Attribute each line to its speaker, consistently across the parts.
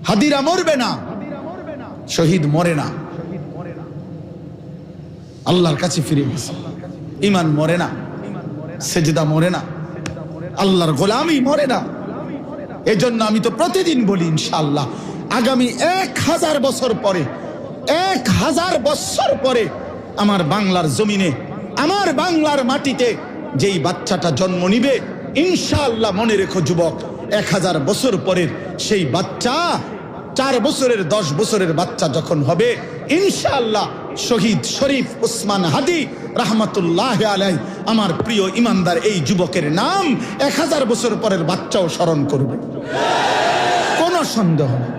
Speaker 1: হাদিরা মরবে না, শহীদ মরে না, আল্লাহর কাছে ফিরে গেছে। ইমান মরে না, সেজদা মরে না, আল্লাহর গোলামি মরে না। এজন্য আমি তো প্রতিদিন বলি ইনশাআল্লাহ আগামী 1000 বছর পরে, 1000 বছর পরে আমার বাংলার জমিনে, আমার বাংলার মাটিতে যেই বাচ্চাটা জন্ম নিবে, ইনশাআল্লাহ মনে রেখো যুবক, 1000 বছর পরের সেই বাচ্চা 4 বছরের 10 বছরের বাচ্চা যখন হবে, ইনশাআল্লাহ শহীদ শরীফ ওসমান হাদি রাহমাতুল্লাহ আলাইহি আমার প্রিয় ইমানদার এই যুবকের নাম 1000 বছর পরের বাচ্চাও স্মরণ করবে, কোনো সন্দেহ নেই।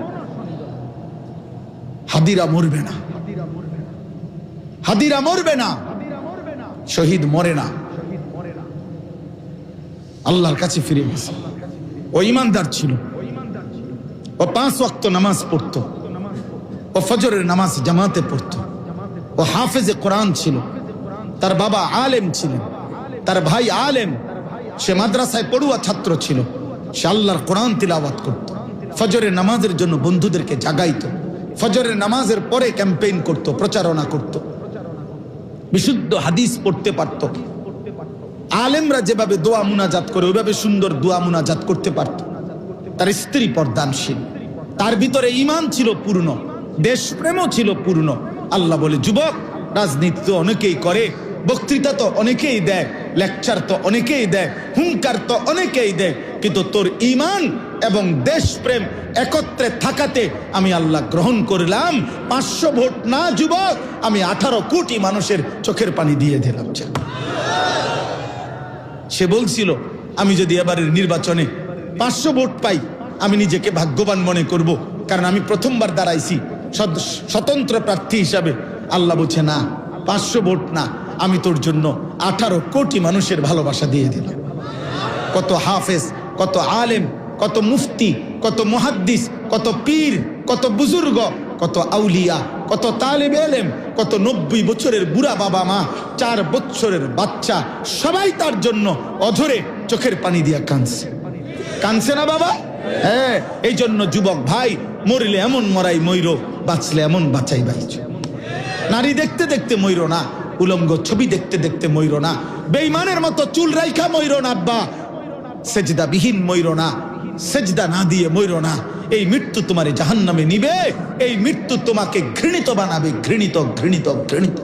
Speaker 1: হাদিরা মরবে না, হাদিরা মরবে না, শহীদ মরে না, আল্লাহর কাছে ফিরে গেছে। ও ইমানদার ছিল, ও 5 ওয়াক্ত নামাজ পড়তো, ও ফজরের নামাজ জামাতে পড়তো, ও হাফেজে কোরআন ছিল, তার বাবা আলেম ছিলেন, তার ভাই আলেম, সে মাদ্রাসায় পড়ুয়া ছাত্র ছিল, সে আল্লাহর কোরআন তিলাওয়াত করত, ফজরের নামাজের জন্য বন্ধুদেরকে জাগাইতো, ফজরের নামাজের পরে ক্যাম্পেইন করত, প্রচারণা করত, বিশুদ্ধ হাদিস পড়তে পারত। আলেমরা যেভাবে দোয়া মুনাজাত করে ওইভাবে সুন্দর দোয়া মুনাজাত করতে পারত। তার স্ত্রী পর্দানশীল, তার ভিতরে ঈমান ছিল পূর্ণ, দেশপ্রেমও ছিল পূর্ণ। আল্লাহ বলে, যুবক, রাজনীতি তো অনেকেই করে, বক্তৃতা তো অনেকেই দেয়, লেকচার তো অনেকেই দেয়, হুঙ্কার তো অনেকেই দেয়, কিন্তু তোর ঈমান এবং দেশপ্রেম একত্রে থাকাতে আমি আল্লাহ গ্রহণ করলাম। 500 ভোট না যুবক, আমি 18 কোটি মানুষের চোখের পানি দিয়ে দিলাম। সে বলছিল, আমি যদি এবারের নির্বাচনে 500 ভোট পাই আমি নিজেকে ভাগ্যবান মনে করব, কারণ আমি প্রথমবার দাঁড়াইছি স্বতন্ত্র প্রার্থী হিসাবে। আল্লাহ বলছে, না, 500 ভোট না, আমি তোর জন্য 18 কোটি মানুষের ভালোবাসা দিয়ে দিলাম। কত হাফেজ, কত আলেম, কত মুফতি, কত মুহাদ্দিস, কত পীর, কত বুজুর্গ, কত আউলিয়া, কত তালেবে ইলম, কত 90 বছরের বুড়া বাবা মা, 4 বছরের বাচ্চা, সবাই তার জন্য অঝরে চোখের পানি দিয়া কাঁদছে। কাঁদছে না বাবা? হ্যাঁ। এই জন্য যুবক ভাই, মরিলে এমন মরাই মইরো, বাঁচলে এমন বাঁচাই বাইছো। নারী দেখতে দেখতে মইরো না, উলঙ্গ ছবি দেখতে দেখতে মইরো না, বেঈমানের মতো চুল রাইখা মইরো না আব্বা, সেজদা বিহীন মইরো না, সেজদা না দিয়ে মইরো না। এই মৃত্যু তোমারে জাহান্নামে নিবে, এই মৃত্যু তোমাকে ঘৃণিত বানাবে, ঘৃণিত, ঘৃণিত, ঘৃণিত।